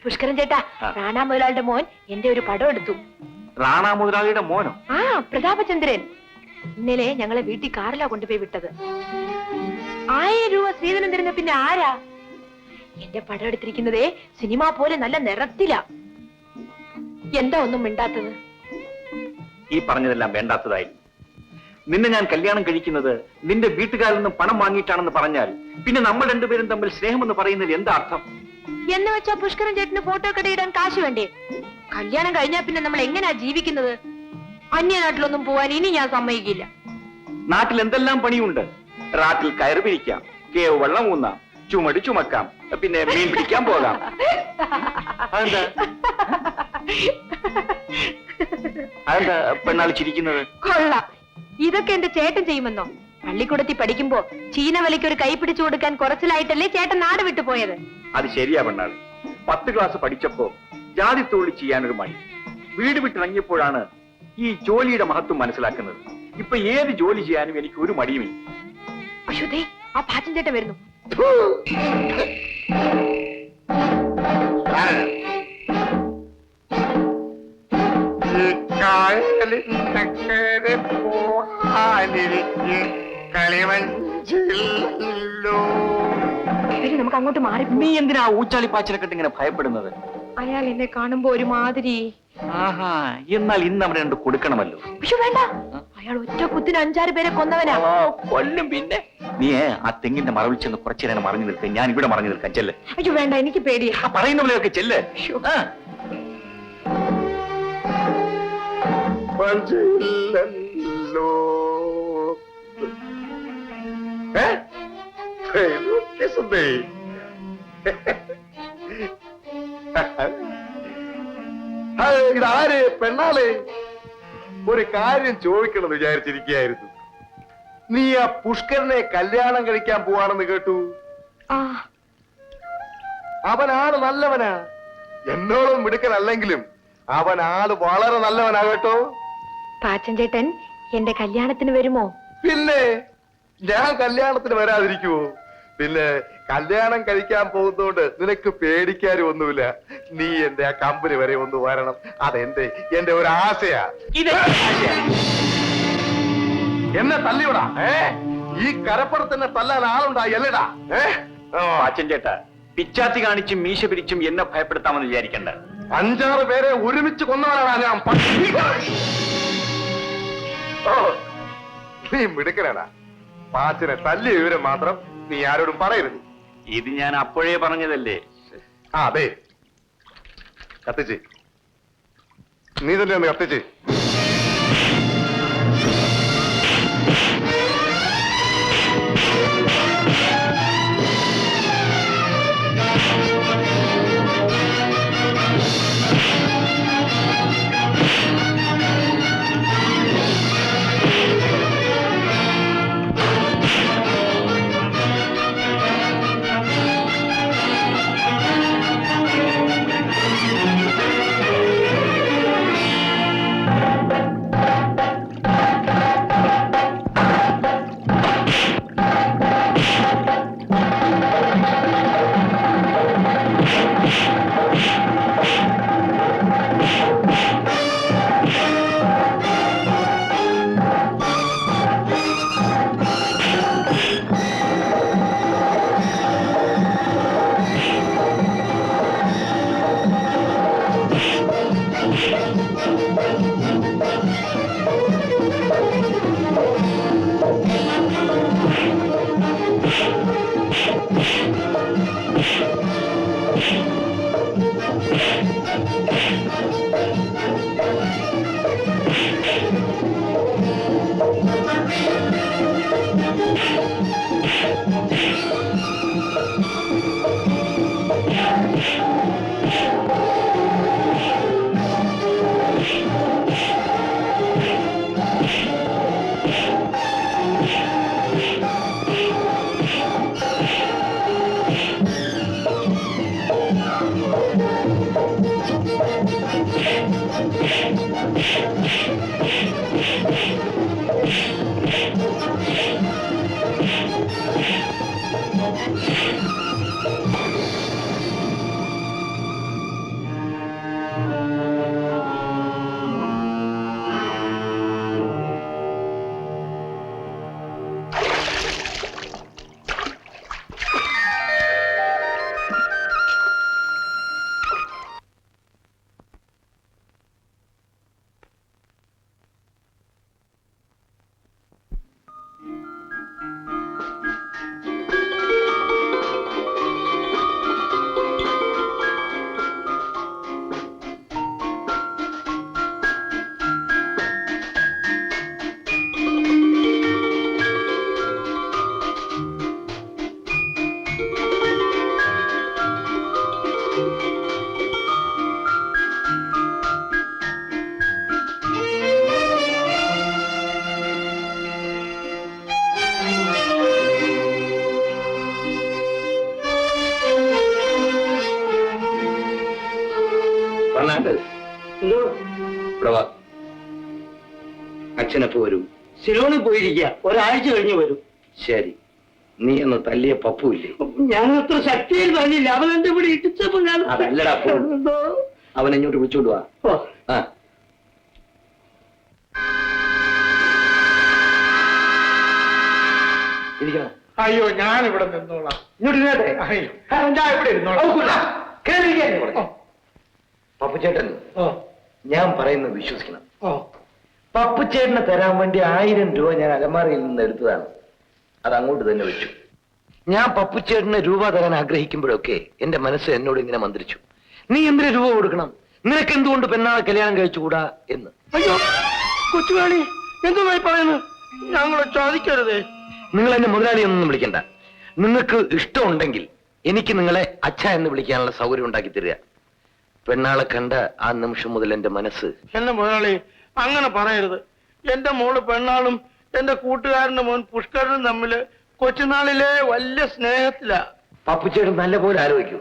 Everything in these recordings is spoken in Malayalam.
പുഷ്കരൻ ചേട്ടാ, റാണാ മുതലാളിയുടെ മോൻ എന്റെ ഒരു പടം എടുത്തു. റാണാ മുതലാളിയുടെ മോനോ? ആ, പ്രതാപചന്ദ്രൻ. ഇന്നലെ ഞങ്ങളെ വീട്ടിൽ കാറിലാ കൊണ്ടുപോയി വിട്ടത്. 1000 രൂപ സ്ത്രീധനം തരുന്ന പിന്നെ ആരാ? എന്റെ പടം എടുത്തിരിക്കുന്നതേ സിനിമ പോലെ നല്ല നിറത്തിലാ. എന്താ ഒന്നും മിണ്ടാത്തത്? ഈ പറഞ്ഞതെല്ലാം വേണ്ടാത്തതായി. നിന്നെ ഞാൻ കല്യാണം കഴിക്കുന്നത് നിന്റെ വീട്ടുകാരിൽ നിന്നും പണം വാങ്ങിയിട്ടാണെന്ന് പറഞ്ഞാൽ പിന്നെ നമ്മൾ രണ്ടുപേരും തമ്മിൽ സ്നേഹമെന്ന് പറയുന്നതിൽ എന്താ അർത്ഥം? എന്ന് വെച്ചാ പുഷ്കരൻ ചേട്ടന് ഫോട്ടോ കടയിടാൻ കാശ് വേണ്ടേ? കല്യാണം കഴിഞ്ഞാ പിന്നെ നമ്മൾ എങ്ങനെയാ ജീവിക്കുന്നത്? അന്യനാട്ടിലൊന്നും പോവാൻ ഇനി ഞാൻ സമ്മതിക്കില്ല. നാട്ടിൽ എന്തെല്ലാം പണിയുണ്ട്. റാട്ടിൽ കയറ് പിരിക്കാം, കേവ് വെള്ളം ഊന്നാം, ചുമട് ചുമക്കാം, പിന്നെ മീൻ പിടിക്കാൻ പോകാം. അതെന്താ അതെന്താ പെണ്ണാൾ ചിരിക്കുന്നത്? കൊള്ളാം. ഇതൊക്കെ എന്റെ ചേട്ടൻ ചെയ്യുമെന്നോ? പള്ളിക്കൂടത്തിൽ പഠിക്കുമ്പോ ചീനവലയ്ക്ക് ഒരു കൈ പിടിച്ചു കൊടുക്കാൻ കുറച്ചിലായിട്ടല്ലേ ചേട്ടൻ നാട് വിട്ടു പോയത്? അത് ശരിയാ പെണ്ണാൾ. 10 ക്ലാസ് പഠിച്ചപ്പോ ജാതി തൊഴിൽ ചെയ്യാനൊരു മടി. വീട് വിട്ടിറങ്ങിയപ്പോഴാണ് ഈ ജോലിയുടെ മഹത്വം മനസ്സിലാക്കുന്നത്. ഇപ്പൊ ഏത് ജോലി ചെയ്യാനും എനിക്ക് ഒരു മടിയുമില്ല. അശുദ്ധേ, ആ പാച്ചൻ ചേട്ടൻ വരുന്നു. നമുക്ക് അങ്ങോട്ട് മാറി. നീ എന്തിനാ ഊച്ചാളി പാച്ചിലൊക്കെ ഇങ്ങനെ ഭയപ്പെടുന്നത്? അയാൾ എന്നെ കാണുമ്പോ ഒരുമാതിരി. ആഹാ, എന്നാൽ ഇന്ന് അവരെ രണ്ട് കൊടുക്കണമല്ലോ. പക്ഷെ വേണ്ട, അയാൾ ഒറ്റ കുത്തിന് 5-6 പേരെ കൊന്നവനാ. കൊല്ലും. പിന്നെ നീ ആ തെങ്ങിന്റെ മറവിൽ ചെന്ന് കുറച്ചു നേരം മറഞ്ഞു നിൽക്കാൻ, ഞാൻ ഇവിടെ മറഞ്ഞു നിൽക്കാൻ. ചെല്ല്. അയ്യോ വേണ്ട, എനിക്ക് പേടിയാ. പറയുന്ന പോലെയൊക്കെ ചെല്ല്. ഇതാര്? പെണ്ണാള്. ഒരു കാര്യം ചോദിക്കണം വിചാരിച്ചിരിക്കുകയായിരുന്നു. നീ ആ പുഷ്കരനെ കല്യാണം കഴിക്കാൻ പോവാണെന്ന് കേട്ടു. അവനാണ് നല്ലവനാ. എന്നോളം മിടുക്കനല്ലെങ്കിലും അവനാള് വളരെ നല്ലവനാ കേട്ടോ. പാച്ചൻ ചേട്ടൻ എന്റെ കല്യാണത്തിന് വരുമോ? പിന്നെ ഞാൻ കല്യാണത്തിന് വരാതിരിക്കുവോ? പിന്നെ കല്യാണം കഴിക്കാൻ പോകുന്നതുകൊണ്ട് നിനക്ക് പേടിക്കാനും ഒന്നുമില്ല. നീ എന്റെ ആ കമ്പനി വരെ ഒന്ന് വരണം. എന്റെ ഒരു ആശയാ. എന്നെ തല്ലിവിടാ. ഈ കരപ്പുറത്ത് തല്ലാൻ ആളുണ്ടായി അല്ലേടാ? അച്ഛൻ ചേട്ടാ, പിച്ചാത്തി കാണിച്ചും മീശ പിരിച്ചും എന്നെ ഭയപ്പെടുത്താമെന്ന് വിചാരിക്കണ്ട. 5-6 പേരെ ഒരുമിച്ച് കൊന്നവനാണ് ഞാൻ. നീ മിടുക്കനാടാ. പാച്ചനെ തല്ലിയ വിവരം മാത്രം നീ ആരോടും പറയരുത്. ഇത് ഞാൻ അപ്പോഴേ പറഞ്ഞതല്ലേ. അതെ, കത്തിച്ച്. നീ തന്നെ ഒന്ന് കത്തിച്ച്. അച്ഛനപ്പോ വരും. സിലോണിൽ പോയിരിക്കുക, ഒരാഴ്ച കഴിഞ്ഞ് വരും. ശരി, നീ എന്ന് തല്ലിയ പപ്പുമില്ലേ? ഞാൻ അത്ര ശക്തിയിൽ തന്നില്ല, അവൻ എന്റെ ഇവിടെ ഇടിച്ചപ്പോ ഞാൻ അതല്ലടാ അവൻ ഇങ്ങോട്ട് വിളിച്ചോണ്ട് വാ. ആ ഇരിക്കണം. അയ്യോ, ഞാൻ ഇവിടെ നിന്നോളാം. ഇങ്ങോട്ട് ഇരുന്നോട്ടെ. ഞാൻ ഇവിടെ ഇരുന്നോളാം. പപ്പുചേട്ടൻ, ഞാൻ പറയുന്നത് വിശ്വസിക്കണം. ഓ, പപ്പുചേട്ടന് തരാൻ വേണ്ടി 1000 രൂപ ഞാൻ അലമാരയിൽ നിന്ന് എടുത്തതാണ്. അത് അങ്ങോട്ട് തന്നെ വെച്ചു. ഞാൻ പപ്പുചേട്ടന് രൂപ തരാൻ ആഗ്രഹിക്കുമ്പോഴൊക്കെ എന്റെ മനസ്സ് എന്നോട് ഇങ്ങനെ മന്ത്രിച്ചു, നീ എന്തിനു രൂപ കൊടുക്കണം, നിനക്ക് എന്തുകൊണ്ട് പെണ്ണാളെ കല്യാണം കഴിച്ചുകൂടാ എന്ന്. അയ്യോ കൊച്ചുകാളി, എന്തുമായി പറയുന്നു? ഞങ്ങളെ ചോദിക്കരുതേ. നിങ്ങൾ എന്നെ മുതലാളി എന്നൊന്നും വിളിക്കണ്ട. നിങ്ങൾക്ക് ഇഷ്ടമുണ്ടെങ്കിൽ എനിക്ക് നിങ്ങളെ അച്ഛ എന്ന് വിളിക്കാനുള്ള സൗകര്യം ഉണ്ടാക്കി തരിക. പെണ്ണാളെ കണ്ട ആ നിമിഷം മുതൽ എന്റെ മനസ്സ്. എന്നെ മുതലാളി അങ്ങനെ പറയരുത്. എന്റെ മോള് പെണ്ണാളും എന്റെ കൂട്ടുകാരന്റെ മോൻ പുഷ്കരനും തമ്മില് കൊച്ചുനാളിലെ വലിയ സ്നേഹത്തിലാ. പപ്പുച്ചേട്ടൻ നല്ലപോലെ ആലോചിക്കൂ.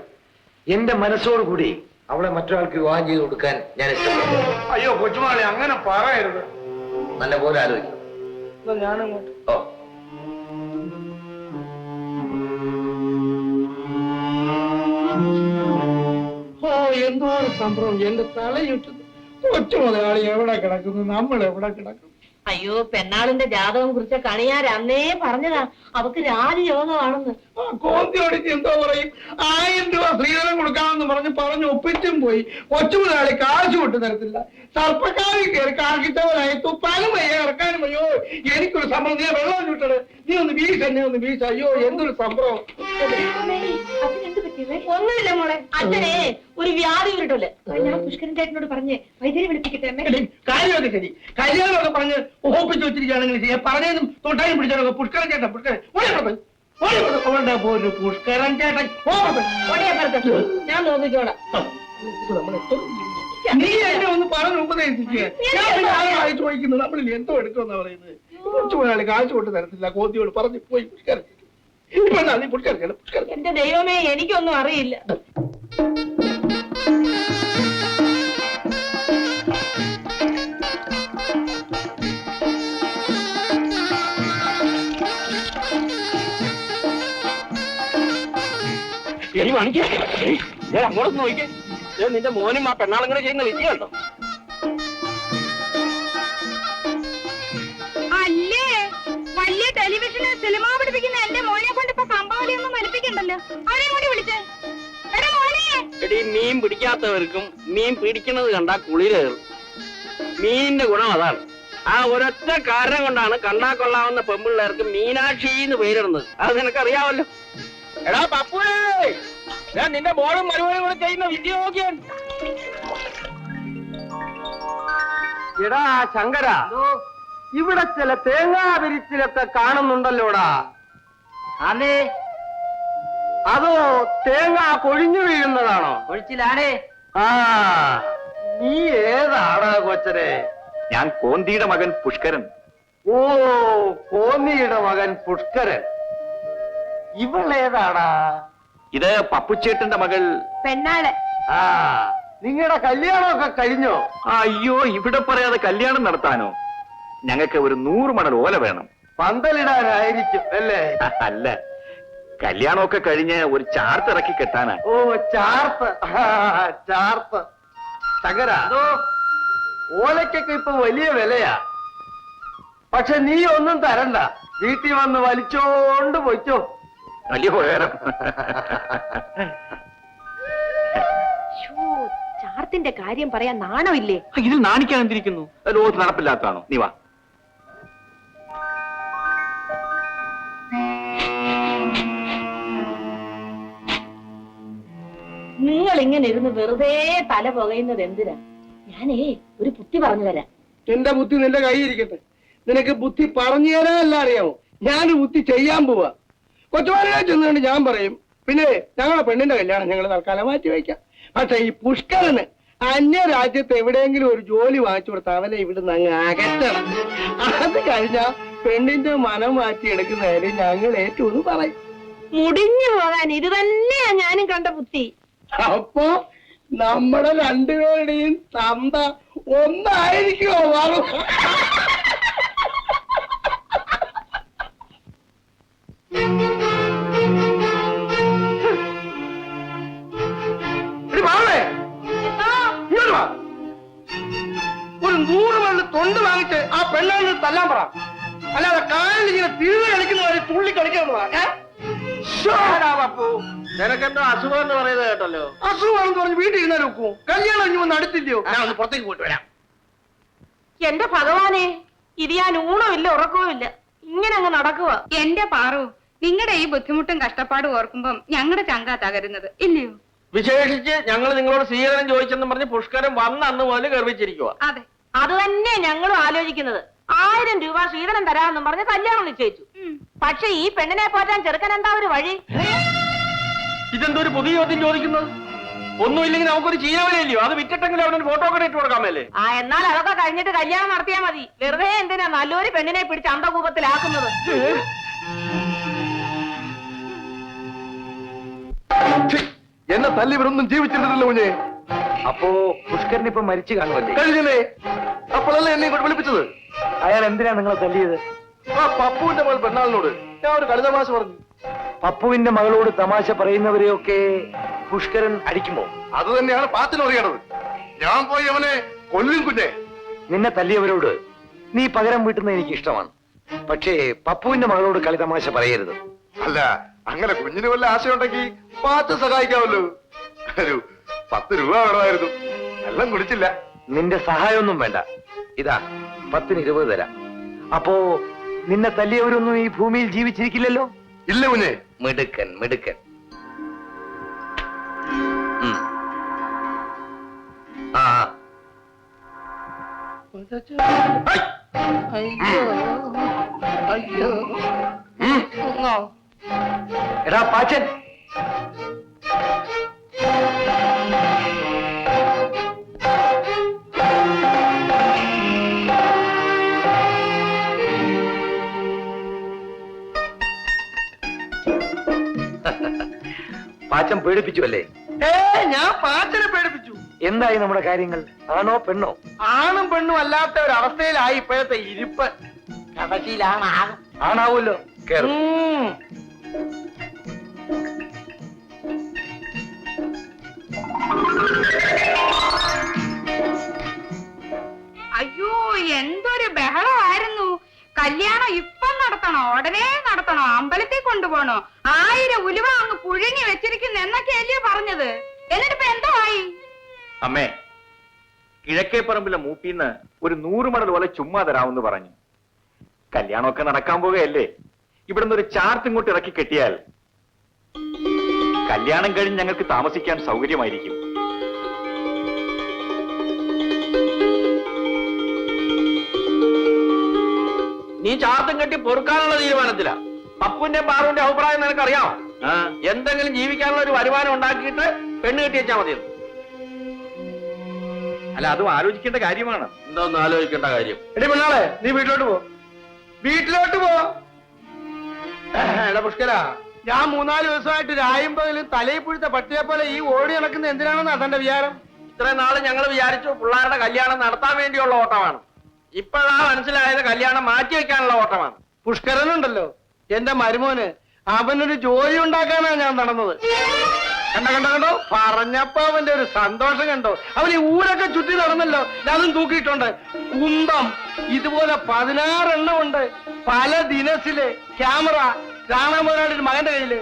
എന്റെ മനസ്സോടുകൂടി അവളെ മറ്റൊരാൾക്ക് വിവാഹം ചെയ്ത് കൊടുക്കാൻ ഞാൻ ഇഷ്ടപ്പെടുന്നു. അയ്യോ കൊച്ചുമാളി, അങ്ങനെ പറയരുത്. നല്ലപോലെ ആലോചിക്കും. ഞാനങ്ങോട്ട് ഓ, എന്തോ സംഭവം എന്റെ തലയിട്ടു. കൊച്ചു മുതലാളി എവിടെ കിടക്കുന്നു, നമ്മൾ എവിടെ കിടക്കുന്നു? അയ്യോ, പെണ്ണാളിന്റെ ജാതകം കുറിച്ച കണിയാർ അന്നേ പറഞ്ഞതാ, അവക്ക് രാജയോഗമാണെന്ന്. കോന്തിയോടിച്ച് എന്തോ പറയും. 1000 രൂപ സ്ത്രീധനം കൊടുക്കാമെന്ന് പറഞ്ഞു ഒപ്പിച്ചും പോയി. കൊച്ചു മുതലാളി കാശ് വിട്ടു തരത്തില്ല. സർപ്പക്കാരി കയറി കാക്കിട്ടവനായി തുപ്പാനും വയ്യ, ഇറക്കാനും വയ്യോ. എനിക്കൊരു സംഭവം, നീ വെള്ളം ചുട്ടത്, നീ ഒന്ന് വീശ, എന്നെ ഒന്ന് വീശ. അയ്യോ എന്തൊരു സംഭവം. ഒന്നുമില്ല മോളെ, അച്ഛനെ ഒരു വ്യാധി ഉരുട്ടല്ലേ. ഞാൻ പുഷ്കരൻ ചേട്ടനോട് പറഞ്ഞേ വൈദ്യുതി വിളിപ്പിക്കട്ടെ. കാര്യമൊക്കെ ശരി, കല്യാണമൊക്കെ പറഞ്ഞ് ഒപ്പിച്ച് വെച്ചിരിക്കുകയാണെങ്കിൽ ചെയ്യാം. പറഞ്ഞതും തൊട്ടായും പിടിച്ചാലൊക്കെ പുഷ്കരൻ ചേട്ടൻ പുഷ്കരൻ പുഷ്കരൻ ചേട്ടൻ ഞാൻ നോക്കിക്കോളാം. നീ എന്നെ ഒന്ന് പറഞ്ഞു ഉപദേശിക്കുക. ഞാൻ ചോദിക്കുന്നത് നമ്മളിൽ എന്തോ എടുക്കുമെന്നാ പറയുന്നത്. കുറച്ചു പോയാൽ കാശ് കൊണ്ട് തരത്തില്ല. കോതിയോട് പറഞ്ഞു പോയി പുഷ്കരൻ. എന്റെ ദൈവമേ, എനിക്കൊന്നും അറിയില്ല. അങ്ങോട്ടൊന്ന് നോക്കിക്കേ, നിന്റെ മോനും ആ പെണ്ണാളും കൂടെ ചെയ്യുന്ന വിജയമുണ്ടോ? അല്ലേ, വലിയ ടെലിവിഷനിൽ സിനിമ പഠിപ്പിക്കുന്ന എന്റെ മോനെ കൊണ്ട് ഇപ്പൊ കമ്പാവലിയൊന്നും വലിപ്പിക്കണ്ടല്ലോ. അവരെ കൂടി വിളിച്ചേ. എടാ മോനെ, എടീ, മീൻ പിടിക്കാത്തവർക്കും മീൻ പിടിക്കുന്നത് കണ്ടാ കുളിരേറും. മീനിന്റെ ഗുണം അതാണ്. ആ ഒരൊറ്റ കാരണം കൊണ്ടാണ് കണ്ടാ കൊള്ളാവുന്ന പെമ്പിള്ളേർക്ക് മീനാക്ഷി എന്ന് പേരിടുന്നത്. അത് നിനക്കറിയാവല്ലോ. എടാ പപ്പുവേ, ഞാൻ നിന്റെ മോളും മരുമോനും കൂടെ ചെയ്യുന്ന വിദ്യ നോക്കിയാൻ. എടാ ശങ്കര, ഇവിടെ ചില തേങ്ങാ വിരിച്ചിലൊക്കെ കാണുന്നുണ്ടല്ലോടാ. അതെ, അതോ തേങ്ങ കൊഴിഞ്ഞു വീഴുന്നതാണോ? കൊഴിച്ചിലാണേ. ആ, നീ ഏതാടാ കൊച്ചനെ? ഞാൻ കോന്തിയുടെ മകൻ പുഷ്കരൻ. ഓ, കോന്നിയുടെ മകൻ പുഷ്കരൻ. ഇവളേതാടാ? ഇത് പപ്പുച്ചേട്ടന്റെ മകൾ പെണ്ണാള്. ആ, നിങ്ങളുടെ കല്യാണമൊക്കെ കഴിഞ്ഞോ? അയ്യോ, ഇവിടെ പറയാതെ കല്യാണം നടത്താനോ? ഞങ്ങൾക്ക് ഒരു 100 മണൽ ഓല വേണം. പന്തലിടാനായിരിക്കും അല്ലേ? അല്ല, കല്യാണമൊക്കെ കഴിഞ്ഞ് ഒരു ചാർത്ത് ഇറക്കി കെട്ടാനാ. ഓ, ചാർത്ത്. ചാർത്ത്. ശങ്കര, ഓലക്കൊക്കെ ഇപ്പൊ വലിയ വിലയാ. പക്ഷെ നീ ഒന്നും തരണ്ട, വീട്ടിൽ വന്ന് വലിച്ചോണ്ട് പൊയ്ക്കോ. വലിയ ഉപകാരം. ചാർത്തിന്റെ കാര്യം പറയാൻ നാണമില്ലേ? ഇതിൽ നാണിക്കാൻ എന്തിരിക്കുന്നു? ലോകത്ത് നടപ്പില്ലാത്തതാണോ? നീ വാ. നിങ്ങൾ ഇങ്ങനെ ഇരുന്ന് വെറുതെ തല പുകയുന്നത് എന്തിനാ? ഞാനേ ഒരു ബുദ്ധി പറഞ്ഞു തരാം. എന്റെ ബുദ്ധി നിന്റെ കൈയിരിക്കട്ടെ. നിനക്ക് ബുദ്ധി പറഞ്ഞു തരാനല്ല അറിയാമോ, ഞാൻ ബുദ്ധി ചെയ്യാൻ പോവാ. കൊച്ചുമാരെ ചെന്നുകൊണ്ട് ഞാൻ പറയും, പിന്നെ ഞങ്ങളെ പെണ്ണിന്റെ കല്യാണം ഞങ്ങൾ തൽക്കാലം മാറ്റി വയ്ക്കാം. പക്ഷെ ഈ പുഷ്കരന് അന്യ രാജ്യത്ത് എവിടെയെങ്കിലും ഒരു ജോലി വാങ്ങിച്ചു കൊടുത്ത അവനെ ഇവിടുന്ന് അങ്ങ് അകറ്റണം. അത് കഴിഞ്ഞാ പെണ്ണിന്റെ മനം മാറ്റിയെടുക്കുന്നതിന് ഞങ്ങൾ ഏറ്റവും പറയും. മുടിഞ്ഞു പോകാൻ ഇത് തന്നെയാ ഞാനും കണ്ട ബുദ്ധി. അപ്പൊ നമ്മുടെ രണ്ടുപേരുടെയും തന്ത ഒന്നായിരിക്കുമോ വാളു? ഒരു 100 മണി തൊണ്ട് വാങ്ങിച്ച് ആ പെണ്ണാണ് തല്ലാൻ പറ. അല്ലാതെ കാലിൽ ഇങ്ങനെ തിരിഞ്ഞ് കളിക്കുന്ന പോലെ തുള്ളി കളിക്കാൻ പറ. നിനക്കെന്തോ അസുഖം എന്ന് പറയുന്നത് കേട്ടല്ലോ. അസുഖമാണെന്ന് പറഞ്ഞ് വീട്ടിൽ ഇരുന്നാൽ നോക്കൂ. കല്യാണം ഇനി വന്ന് അടുത്തില്ലയോ? ഞാൻ ഒന്ന് പുറത്തേക്ക് പോയിട്ട് വരാം. എന്റെ ഭഗവാനെ, ഇത് ഞാൻ ഊണമില്ല ഉറക്കവുമില്ല, ഇങ്ങനെ അങ്ങ് നടക്കുക. എന്റെ പാറു, നിങ്ങളുടെ ഈ ബുദ്ധിമുട്ടും കഷ്ടപ്പാടും ഓർക്കുമ്പം ഞങ്ങളുടെ ചങ്കാ തകരുന്നത് ഇല്ലയോ? വിശേഷിച്ച് ഞങ്ങൾ നിങ്ങളോട് സ്വീകരണം ചോദിച്ചെന്ന് പറഞ്ഞ് പുഷ്കരൻ വന്ന അന്ന് മുതൽ ഗർഭിച്ചിരിക്കുക. അതെ, അത് തന്നെ ഞങ്ങളും ആലോചിക്കുന്നത്. 1000 രൂപ സ്വീകരണം തരാമെന്നും പറഞ്ഞ് കല്യാണം നിശ്ചയിച്ചു. പക്ഷെ ഈ പെണ്ണിനെ പോറ്റാൻ ചെറുക്കൻ എന്താ ഒരു വഴി? ഇതെന്തൊരു പുതിയ ചോദ്യം ചോദിക്കുന്നത്? ഒന്നുമില്ലെങ്കിൽ നമുക്കൊരു ചീനവലയില്ലയോ, അത് വിറ്റിട്ടെങ്കിലും അവനൊരു ഫോട്ടോ ഒക്കെ ഇട്ട് കൊടുക്കാമല്ലേ? എന്നാൽ അതൊക്കെ കഴിഞ്ഞിട്ട് കല്യാണം നടത്തിയാ മതി. വെറുതെ എന്തിനാ നല്ലൊരു പെണ്ണിനെ പിടിച്ച് അന്തകൂപത്തിലാക്കുന്നത്? എന്നെ തല്ലി ഇവരൊന്നും ജീവിച്ചിരുന്നില്ലല്ലോ കുഞ്ഞെ. അപ്പോ പുഷ്കരൻ ഇപ്പൊ മരിച്ചു കാണുമല്ലേ? കഴിഞ്ഞില്ലേ? അപ്പോഴല്ലേ എന്നെ ഇങ്ങോട്ട് വിളിപ്പിച്ചത്? അയാൾ എന്തിനാ നിങ്ങളെ തല്ലിയത്? ആ പപ്പുവിന്റെ മകൾ പെണ്ണാളിനോട് ഞാൻ ഒരു കളിതമാശ പറഞ്ഞു. പപ്പുവിന്റെ മകളോട് തമാശ പറയുന്നവരെയൊക്കെ പുഷ്കരൻ അടിക്കുമോ? അത് തന്നെയാണ് പാത്തിനറിയണത്. ഞാൻ പോയി അവനെ കൊല്ലും കുഞ്ഞെ. നിന്നെ തല്ലിയവരോട് നീ പകരം വീട്ടുന്നത് എനിക്ക് ഇഷ്ടമാണ്. പക്ഷേ പപ്പുവിന്റെ മകളോട് കളി തമാശ പറയരുത്. അല്ല, അങ്ങനെ കുഞ്ഞിന് വല്ല ആശയുണ്ടെങ്കിൽ പാത്ത് സഹായിക്കാമല്ലോ. ഒരു 10 രൂപ വേണമായിരുന്നു. എല്ലാം കുടിച്ചില്ല. നിന്റെ സഹായമൊന്നും വേണ്ട. ഇതാ 10-ന് 20 തരാം. അപ്പോ നിന്നെ തല്ലിയവരൊന്നും ഈ ഭൂമിയിൽ ജീവിച്ചിരിക്കില്ലല്ലോ? ഇല്ല കുഞ്ഞെ. മിടുക്കൻ മിടുക്കൻ. ആ എടാ പാച്ചൻ, പാച്ചൻ പേടിപ്പിച്ചു അല്ലേ? ഞാൻ പാച്ചനെ പേടിപ്പിച്ചു. എന്തായി നമ്മുടെ കാര്യങ്ങൾ? ആണോ പെണ്ണോ? ആണും പെണ്ണും അല്ലാത്ത ഒരു അവസ്ഥയിലായി ഇപ്പോഴത്തെ ഇരിപ്പ്. കടശിയിലാണ്. ആണാവൂല്ലോ. കേറും. അയ്യോ, എന്തൊരു ബഹളമായിരുന്നു. കല്യാണം ഇപ്പം നടത്തണോ, ഉടനെ നടത്തണോ, അമ്പലത്തിൽ കൊണ്ടുപോകണോ, 1000 ഉലുവ അങ്ങ് പുഴുങ്ങി വെച്ചിരിക്കുന്നു എന്നൊക്കെയല്ലേ പറഞ്ഞത്. എന്നിട്ടിപ്പോ എന്തോ ആയി? അമ്മേ, കിഴക്കേ പറമ്പിലെ മൂപ്പിന്ന് ഒരു 100 മണൽ പോലെ ചുമ്മാ തരാമെന്ന് പറഞ്ഞു. കല്യാണമൊക്കെ നടക്കാൻ പോകുകയല്ലേ, ഇവിടുന്ന് ഒരു ചാർട്ട് ഇങ്ങോട്ട് ഇറക്കി കെട്ടിയാൽ കല്യാണം കഴിഞ്ഞ് ഞങ്ങൾക്ക് താമസിക്കാൻ സൗകര്യമായിരിക്കും. നീ ചാർത്തും കെട്ടി പൊറുക്കാനുള്ള തീരുമാനത്തിലാ. പപ്പുവിന്റെ പാറുവിന്റെ അഭിപ്രായം നിനക്കറിയാമോ? എന്തെങ്കിലും ജീവിക്കാനുള്ള ഒരു വരുമാനം ഉണ്ടാക്കിയിട്ട് പെണ്ണ് കെട്ടി വെച്ചാൽ മതി. അല്ല, അതും ആലോചിക്കേണ്ട കാര്യമാണ്. എന്തോന്ന് ആലോചിക്കേണ്ട കാര്യം? എടി പെണ്ണാളെ, നീ വീട്ടിലോട്ട് പോ. വീട്ടിലോട്ട് പോ. എടാ പുഷ്കര, ഞാൻ 3-4 ദിവസമായിട്ട് രായുമ്പകലും തലയിൽ പുഴുത്ത പട്ടിയെ പോലെ ഈ ഓടി നടക്കുന്ന എന്തിനാണെന്ന് അതെന്റെ വിചാരം. ഇത്രയും നാള് ഞങ്ങൾ വിചാരിച്ചു പിള്ളേരുടെ കല്യാണം നടത്താൻ വേണ്ടിയുള്ള ഓട്ടമാണ്. ഇപ്പോഴാ മനസ്സിലായത് കല്യാണം മാറ്റിവെക്കാനുള്ള ഓട്ടമാണ്. പുഷ്കരനുണ്ടല്ലോ, എന്റെ മരുമോന്, അവനൊരു ജോലി ഉണ്ടാക്കാനാണ് ഞാൻ നടന്നത്. കണ്ടോ പറഞ്ഞപ്പോ അവന്റെ ഒരു സന്തോഷം കണ്ടോ. അവൻ ഈ ഊരൊക്കെ ചുറ്റി നടന്നല്ലോ. അതും തൂക്കിയിട്ടുണ്ട്. കുന്തം ഇതുപോലെ 16 എണ്ണം ഉണ്ട്. പല ദിനസില് ക്യാമറ രാണാമോനായിട്ട് മകന്റെ കയ്യില്.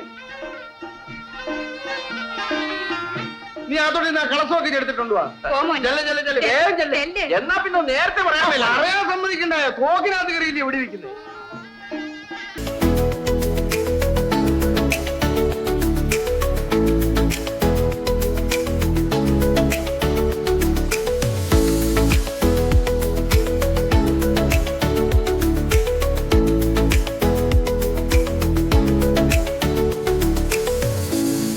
നീ അതോടെ കളസമൊക്കെ എടുത്തിട്ടുണ്ടോ? എന്നാ പിന്നെ നേരത്തെ പറയാൻ അറിയാൻ സമ്മതിക്കണ്ടായോ? തോക്കിനകത്ത് കയറിയില്ലേ ഇവിടെ ഇരിക്കുന്നത്?